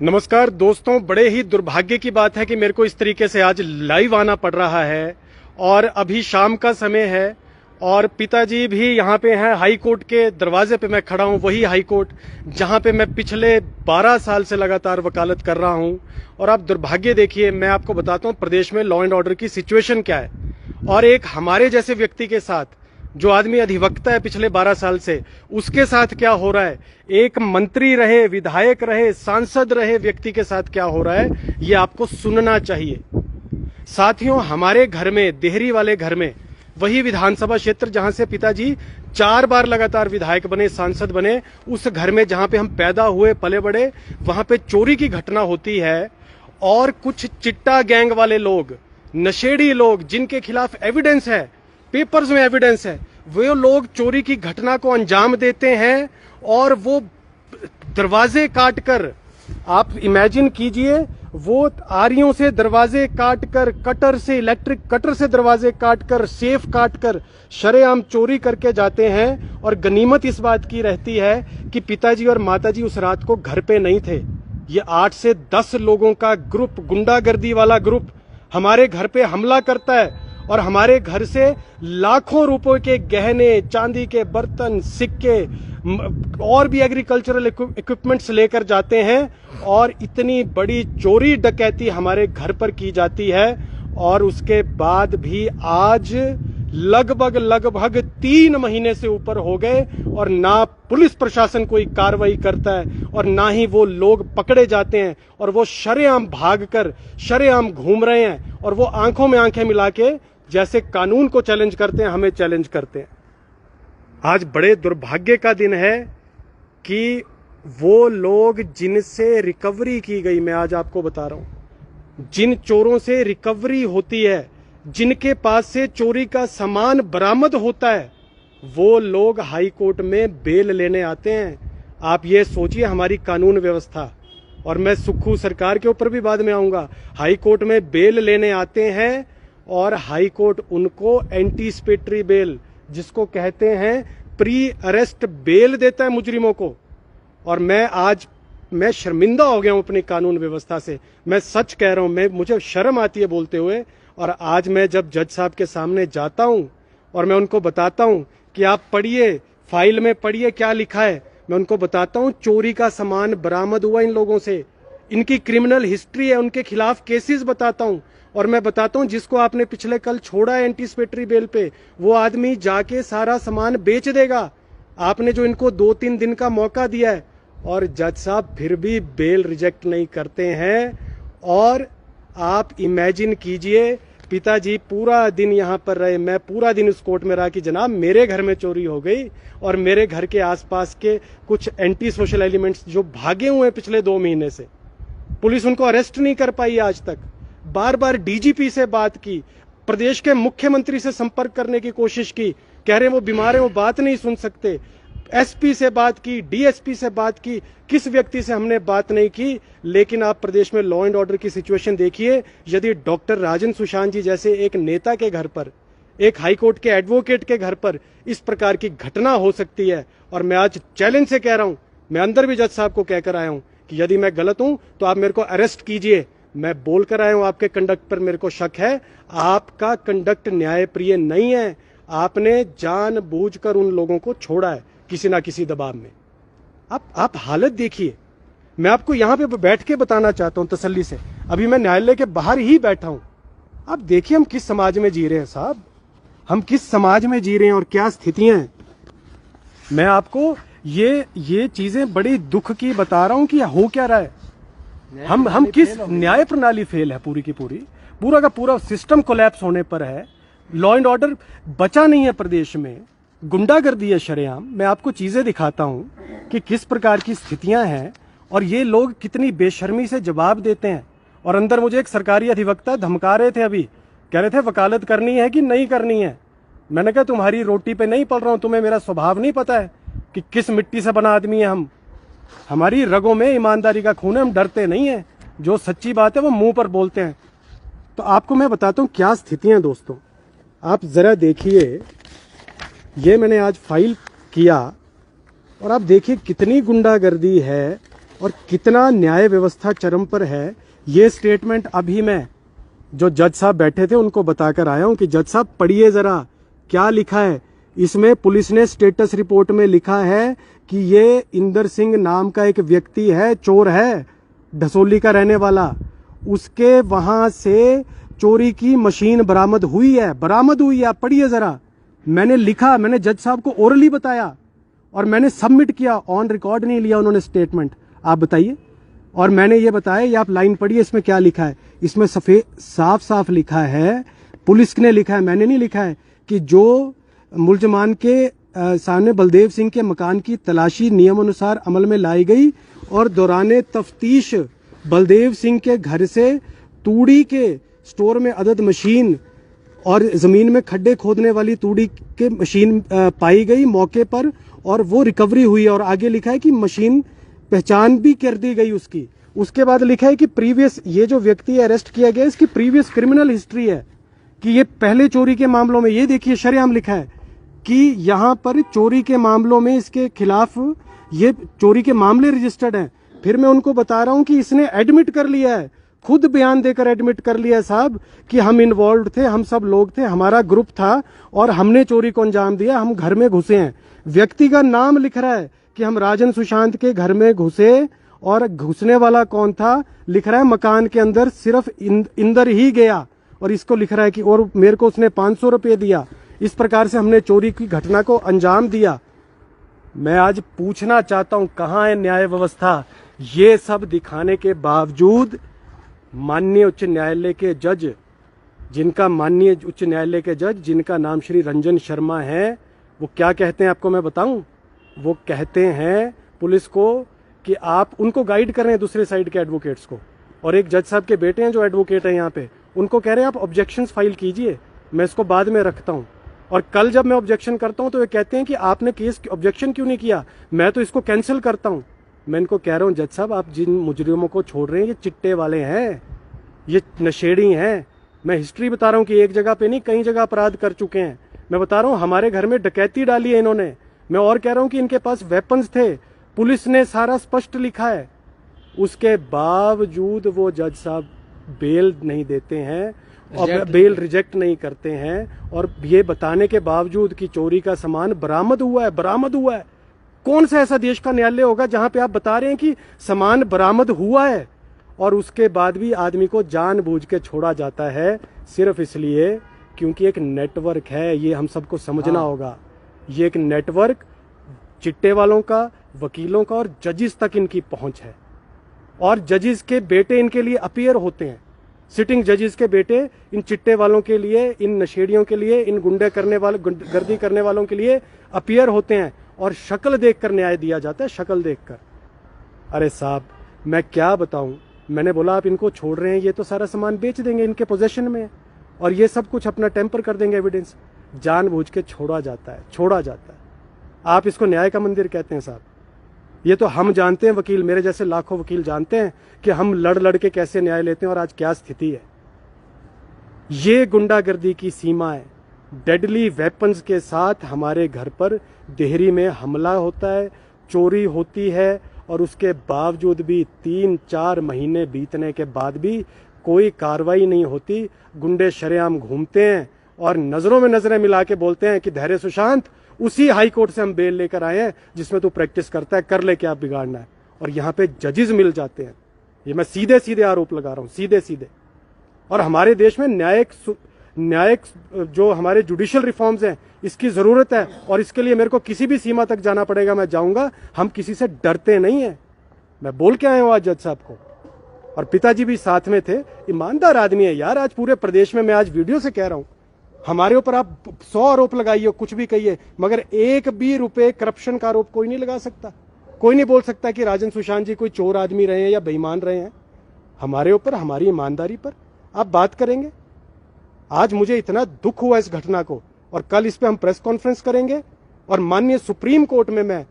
नमस्कार दोस्तों, बड़े ही दुर्भाग्य की बात है कि मेरे को इस तरीके से आज लाइव आना पड़ रहा है और अभी शाम का समय है और पिताजी भी यहाँ पे हैं। हाई कोर्ट के दरवाजे पे मैं खड़ा हूँ, वही हाई कोर्ट जहाँ पे मैं पिछले 12 साल से लगातार वकालत कर रहा हूँ। और आप दुर्भाग्य देखिए, मैं आपको बताता हूँ प्रदेश में लॉ एंड ऑर्डर की सिचुएशन क्या है और एक हमारे जैसे व्यक्ति के साथ, जो आदमी अधिवक्ता है पिछले 12 साल से, उसके साथ क्या हो रहा है, एक मंत्री रहे, विधायक रहे, सांसद रहे व्यक्ति के साथ क्या हो रहा है, ये आपको सुनना चाहिए। साथियों, हमारे घर में, देहरी वाले घर में, वही विधानसभा क्षेत्र जहां से पिताजी 4 बार लगातार विधायक बने, सांसद बने, उस घर में जहां पे हम पैदा हुए पले बड़े, वहां पे चोरी की घटना होती है और कुछ चिट्टा गैंग वाले लोग, नशेड़ी लोग, जिनके खिलाफ एविडेंस है, पेपर्स में एविडेंस है, वो लोग चोरी की घटना को अंजाम देते हैं और वो दरवाजे काटकर, आप इमेजिन कीजिए, वो आरियों से दरवाजे काटकर, कटर से, इलेक्ट्रिक कटर से दरवाजे काटकर, सेफ काटकर शरेआम चोरी करके जाते हैं। और गनीमत इस बात की रहती है कि पिताजी और माताजी उस रात को घर पे नहीं थे। ये 8 से 10 लोगों का ग्रुप, गुंडागर्दी वाला ग्रुप हमारे घर पे हमला करता है और हमारे घर से लाखों रुपए के गहने, चांदी के बर्तन, सिक्के और भी एग्रीकल्चरल इक्विपमेंट्स लेकर जाते हैं और इतनी बड़ी चोरी डकैती हमारे घर पर की जाती है। और उसके बाद भी आज लगभग 3 महीने से ऊपर हो गए और ना पुलिस प्रशासन कोई कार्रवाई करता है और ना ही वो लोग पकड़े जाते हैं और वो शरेआम भागकर, शरेआम घूम रहे हैं और वो आंखों में आंखें मिला के जैसे कानून को चैलेंज करते हैं, हमें चैलेंज करते हैं। आज बड़े दुर्भाग्य का दिन है कि वो लोग जिनसे रिकवरी की गई, मैं आज आपको बता रहा हूं, जिन चोरों से रिकवरी होती है, जिनके पास से चोरी का सामान बरामद होता है, वो लोग हाई कोर्ट में बेल लेने आते हैं। आप ये सोचिए हमारी कानून व्यवस्था, और मैं सुक्खू सरकार के ऊपर भी बाद में आऊंगा, हाई कोर्ट में बेल लेने आते हैं और हाई कोर्ट उनको एंटीसिपेटरी बेल, जिसको कहते हैं प्री अरेस्ट बेल, देता है मुजरिमों को। और मैं शर्मिंदा हो गया हूं अपनी कानून व्यवस्था से। मैं सच कह रहा हूं, मुझे शर्म आती है बोलते हुए। और आज मैं जब जज साहब के सामने जाता हूं और मैं उनको बताता हूं कि आप पढ़िए, फाइल में पढ़िए क्या लिखा है, मैं उनको बताता हूं चोरी का सामान बरामद हुआ इन लोगों से, इनकी क्रिमिनल हिस्ट्री है, उनके खिलाफ केसेस बताता हूं। और मैं बताता हूं जिसको आपने पिछले कल छोड़ा है एंटीसिपेटरी बेल पे, वो आदमी जाके सारा सामान बेच देगा। आपने जो इनको 2-3 दिन का मौका दिया है, और जज साहब फिर भी बेल रिजेक्ट नहीं करते हैं। और आप इमेजिन कीजिए, पिताजी पूरा दिन यहां पर रहे, मैं पूरा दिन उस कोर्ट में रहा कि जनाब मेरे घर में चोरी हो गई और मेरे घर के आसपास के कुछ एंटी सोशल एलिमेंट्स जो भागे हुए हैं पिछले 2 महीने से, पुलिस उनको अरेस्ट नहीं कर पाई आज तक। बार बार डीजीपी से बात की, प्रदेश के मुख्यमंत्री से संपर्क करने की कोशिश की, कह रहे हैं वो बीमार है, वो बात नहीं सुन सकते। एसपी से बात की, डीएसपी से बात की, किस व्यक्ति से हमने बात नहीं की। लेकिन आप प्रदेश में लॉ एंड ऑर्डर की सिचुएशन देखिए। यदि डॉक्टर राजन सुशांत जी जैसे एक नेता के घर पर, एक हाईकोर्ट के एडवोकेट के घर पर इस प्रकार की घटना हो सकती है, और मैं आज चैलेंज से कह रहा हूं, मैं अंदर भी जज साहब को कहकर आया हूं कि यदि मैं गलत हूं तो आप मेरे को अरेस्ट कीजिए। मैं बोलकर आया हूं आपके कंडक्ट पर मेरे को शक है, आपका कंडक्ट न्यायप्रिय नहीं है। आपने जानबूझकर उन लोगों को छोड़ा है किसी ना किसी दबाव में। आप हालत देखिए। मैं आपको यहां पे बैठ के बताना चाहता हूं तसल्ली से, अभी मैं न्यायालय के बाहर ही बैठा हूं। आप देखिए हम किस समाज में जी रहे हैं साहब, हम किस समाज में जी रहे हैं और क्या स्थितियां हैं। मैं आपको ये चीजें बड़ी दुख की बता रहा हूं कि हो क्या रहा है। हम किस न्याय प्रणाली फेल है, पूरी की पूरी, पूरा का पूरा सिस्टम कोलैप्स होने पर है। लॉ एंड ऑर्डर बचा नहीं है प्रदेश में, गुंडागर्दी है शरेआम। मैं आपको चीजें दिखाता हूं कि किस प्रकार की स्थितियां हैं और ये लोग कितनी बेशर्मी से जवाब देते हैं। और अंदर मुझे एक सरकारी अधिवक्ता धमका रहे थे, अभी कह रहे थे वकालत करनी है कि नहीं करनी है। मैंने कहा तुम्हारी रोटी पे नहीं पल रहा हूं, तुम्हें मेरा स्वभाव नहीं पता है कि किस मिट्टी से बना आदमी है हम। हमारी रगों में ईमानदारी का खून है, हम डरते नहीं है, जो सच्ची बात है वो मुंह पर बोलते हैं। तो आपको मैं बताता हूं क्या स्थितियां दोस्तों, आप जरा देखिए। ये मैंने आज फाइल किया और आप देखिए कितनी गुंडागर्दी है और कितना न्याय व्यवस्था चरम पर है, ये स्टेटमेंट अभी मैं जो जज साहब बैठे थे उनको बताकर आया हूं कि जज साहब पढ़िए जरा क्या लिखा है इसमें। पुलिस ने स्टेटस रिपोर्ट में लिखा है कि ये इंदर सिंह नाम का एक व्यक्ति है, चोर है, ढसोली का रहने वाला, उसके वहां से चोरी की मशीन बरामद हुई है। आप पढ़िए जरा, मैंने लिखा, मैंने जज साहब को ओरली बताया और मैंने सबमिट किया, ऑन रिकॉर्ड नहीं लिया उन्होंने स्टेटमेंट। आप बताइए। और मैंने ये बताया, ये आप लाइन पढ़िए इसमें क्या लिखा है। इसमें सफेद साफ साफ लिखा है, पुलिस ने लिखा है, मैंने नहीं लिखा है, कि जो मुलजमान के सामने बलदेव सिंह के मकान की तलाशी नियमानुसार अमल में लाई गई और दौरान तफ्तीश बलदेव सिंह के घर से तूड़ी के स्टोर में अदद मशीन और जमीन में खड्डे खोदने वाली तूड़ी के मशीन पाई गई मौके पर और वो रिकवरी हुई है। और आगे लिखा है कि मशीन पहचान भी कर दी गई उसकी। उसके बाद लिखा है कि प्रीवियस, ये जो व्यक्ति अरेस्ट किया गया इसकी प्रीवियस क्रिमिनल हिस्ट्री है, कि ये पहले चोरी के मामलों में, ये देखिए शरेआम लिखा है कि यहां पर चोरी के मामलों में इसके खिलाफ ये चोरी के मामले रजिस्टर्ड हैं। फिर मैं उनको बता रहा हूं कि इसने एडमिट कर लिया है, खुद बयान देकर एडमिट कर लिया है साहब कि हम इन्वॉल्व थे, हम सब लोग थे, हमारा ग्रुप था और हमने चोरी को अंजाम दिया, हम घर में घुसे हैं। व्यक्ति का नाम लिख रहा है कि हम राजन सुशांत के घर में घुसे और घुसने वाला कौन था लिख रहा है मकान के अंदर सिर्फ इंदर ही गया, और इसको लिख रहा है कि और मेरे को उसने 500 रुपये दिया। इस प्रकार से हमने चोरी की घटना को अंजाम दिया। मैं आज पूछना चाहता हूं कहां है न्याय व्यवस्था। ये सब दिखाने के बावजूद माननीय उच्च न्यायालय के जज, जिनका नाम श्री रंजन शर्मा है, वो क्या कहते हैं आपको मैं बताऊं। वो कहते हैं पुलिस को कि आप उनको गाइड कर रहे हैं दूसरे साइड के एडवोकेट्स को, और एक जज साहब के बेटे हैं जो एडवोकेट हैं यहाँ पे, उनको कह रहे हैं आप ऑब्जेक्शंस फाइल कीजिए, मैं इसको बाद में रखता हूँ। और कल जब मैं ऑब्जेक्शन करता हूँ तो वे कहते हैं कि आपने केस ऑब्जेक्शन क्यों नहीं किया, मैं तो इसको कैंसिल करता हूँ। मैं इनको कह रहा हूँ जज साहब आप जिन मुजरिमों को छोड़ रहे हैं ये चिट्टे वाले हैं, ये नशेड़ी हैं। मैं हिस्ट्री बता रहा हूँ कि एक जगह पे नहीं कई जगह अपराध कर चुके हैं। मैं बता रहा हूँ हमारे घर में डकैती डाली है इन्होंने। मैं और कह रहा हूँ कि इनके पास वेपन्स थे, पुलिस ने सारा स्पष्ट लिखा है। उसके बावजूद वो जज साहब बेल नहीं देते हैं और बेल रिजेक्ट नहीं करते हैं, और ये बताने के बावजूद कि चोरी का सामान बरामद हुआ है। कौन सा ऐसा देश का न्यायालय होगा जहां पे आप बता रहे हैं कि सामान बरामद हुआ है और उसके बाद भी आदमी को जानबूझ के छोड़ा जाता है सिर्फ इसलिए क्योंकि एक नेटवर्क है। ये हम सबको समझना होगा। ये एक नेटवर्क चिट्टे वालों का, वकीलों का और जजिस तक इनकी पहुंच है, और जजिस के बेटे इनके लिए अपीयर होते हैं। सिटिंग जजिस के बेटे इन चिट्टे वालों के लिए, इन नशेड़ियों के लिए, इन गर्दी करने वालों के लिए अपीयर होते हैं, और शक्ल देखकर न्याय दिया जाता है, शक्ल देखकर। अरे साहब मैं क्या बताऊं, मैंने बोला आप इनको छोड़ रहे हैं, ये तो सारा सामान बेच देंगे, इनके पोजेशन में, और ये सब कुछ अपना टेम्पर कर देंगे एविडेंस। जानबूझ के छोड़ा जाता है। आप इसको न्याय का मंदिर कहते हैं साहब। ये तो हम जानते हैं, वकील मेरे जैसे लाखों वकील जानते हैं कि हम लड़ के कैसे न्याय लेते हैं और आज क्या स्थिति है। ये गुंडागर्दी की सीमा है। डेडली वेपन्स के साथ हमारे घर पर देहरी में हमला होता है, चोरी होती है, और उसके बावजूद भी 3-4 महीने बीतने के बाद भी कोई कार्रवाई नहीं होती। गुंडे शरेआम घूमते हैं और नजरों में नजरें मिला के बोलते हैं कि धैर्य सुशांत, उसी हाई कोर्ट से हम बेल लेकर आए हैं जिसमें तू प्रैक्टिस करता है, कर ले क्या बिगाड़ना है। और यहाँ पे जजेस मिल जाते हैं। ये मैं सीधे सीधे आरोप लगा रहा हूँ, सीधे सीधे। और हमारे देश में न्यायिक जो हमारे जुडिशियल रिफॉर्म्स हैं इसकी जरूरत है, और इसके लिए मेरे को किसी भी सीमा तक जाना पड़ेगा, मैं जाऊंगा। हम किसी से डरते नहीं है। मैं बोल के आया हूँ आज जज साहब को, और पिताजी भी साथ में थे। ईमानदार आदमी है यार। आज पूरे प्रदेश में मैं आज वीडियो से कह रहा हूँ, हमारे ऊपर आप 100 आरोप लगाइए, कुछ भी कहिए, मगर एक भी रुपए करप्शन का आरोप कोई नहीं लगा सकता। कोई नहीं बोल सकता कि राजन सुशांत जी कोई चोर आदमी रहे हैं या बेईमान रहे हैं। हमारे ऊपर, हमारी ईमानदारी पर आप बात करेंगे। आज मुझे इतना दुख हुआ इस घटना को, और कल इस पे हम प्रेस कॉन्फ्रेंस करेंगे, और माननीय सुप्रीम कोर्ट में मैं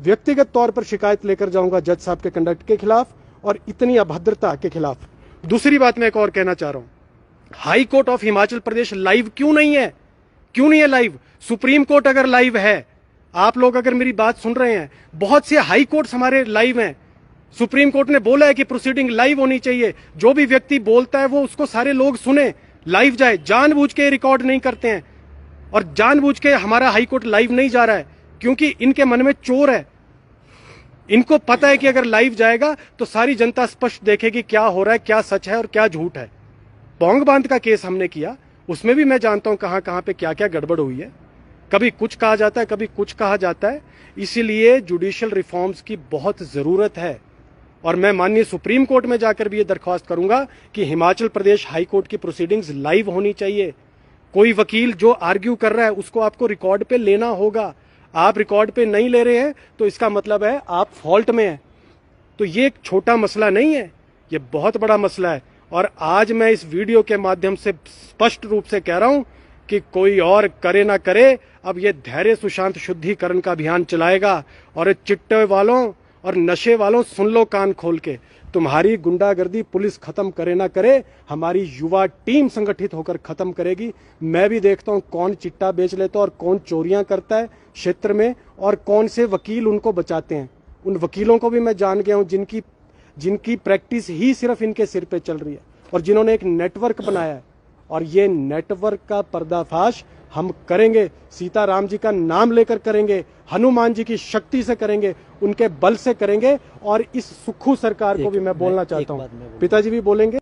व्यक्तिगत तौर पर शिकायत लेकर जाऊंगा जज साहब के कंडक्ट के खिलाफ और इतनी अभद्रता के खिलाफ। दूसरी बात मैं एक और कहना चाह रहा हूं, high court of Himachal Pradesh live क्यों नहीं है? क्यों नहीं है लाइव? सुप्रीम कोर्ट अगर लाइव है, आप लोग अगर मेरी बात सुन रहे हैं, बहुत से हाई कोर्ट्स हमारे लाइव हैं, सुप्रीम कोर्ट ने बोला है कि प्रोसीडिंग लाइव होनी चाहिए, जो भी व्यक्ति बोलता है वो उसको सारे लोग सुने, लाइव जाए। जानबूझ के रिकॉर्ड नहीं करते हैं और जानबूझ के हमारा हाईकोर्ट लाइव नहीं जा रहा है क्योंकि इनके मन में चोर है। इनको पता है कि अगर लाइव जाएगा तो सारी जनता स्पष्ट देखेगी क्या हो रहा है, क्या सच है और क्या झूठ है। पौंग बांध का केस हमने किया, उसमें भी मैं जानता हूं कहां कहां पे क्या क्या गड़बड़ हुई है। कभी कुछ कहा जाता है, कभी कुछ कहा जाता है। इसीलिए जुडिशियल रिफॉर्म्स की बहुत जरूरत है और मैं माननीय सुप्रीम कोर्ट में जाकर भी ये दरख्वास्त करूंगा कि हिमाचल प्रदेश हाई कोर्ट की प्रोसीडिंग्स लाइव होनी चाहिए। कोई वकील जो आर्ग्यू कर रहा है उसको आपको रिकॉर्ड पे लेना होगा। आप रिकॉर्ड पे नहीं ले रहे हैं तो इसका मतलब है आप फॉल्ट में हैं। तो ये एक छोटा मसला नहीं है, ये बहुत बड़ा मसला है। और आज मैं इस वीडियो के माध्यम से स्पष्ट रूप से कह रहा हूं कि कोई और करे ना करे, अब ये धैर्य सुशांत शुद्धिकरण का अभियान चलाएगा। और चिट्टे वालों और नशे वालों, सुन लो कान खोल के, तुम्हारी गुंडागर्दी पुलिस खत्म करे ना करे, हमारी युवा टीम संगठित होकर खत्म करेगी। मैं भी देखता हूं कौन चिट्टा बेच लेता है और कौन चोरियां करता है क्षेत्र में और कौन से वकील उनको बचाते हैं। उन वकीलों को भी मैं जान गया हूं जिनकी प्रैक्टिस ही सिर्फ इनके सिर पे चल रही है और जिन्होंने एक नेटवर्क बनाया है। और ये नेटवर्क का पर्दाफाश हम करेंगे, सीताराम जी का नाम लेकर करेंगे, हनुमान जी की शक्ति से करेंगे, उनके बल से करेंगे। और इस सुक्खू सरकार को भी मैं बोलना चाहता हूं, पिताजी भी बोलेंगे।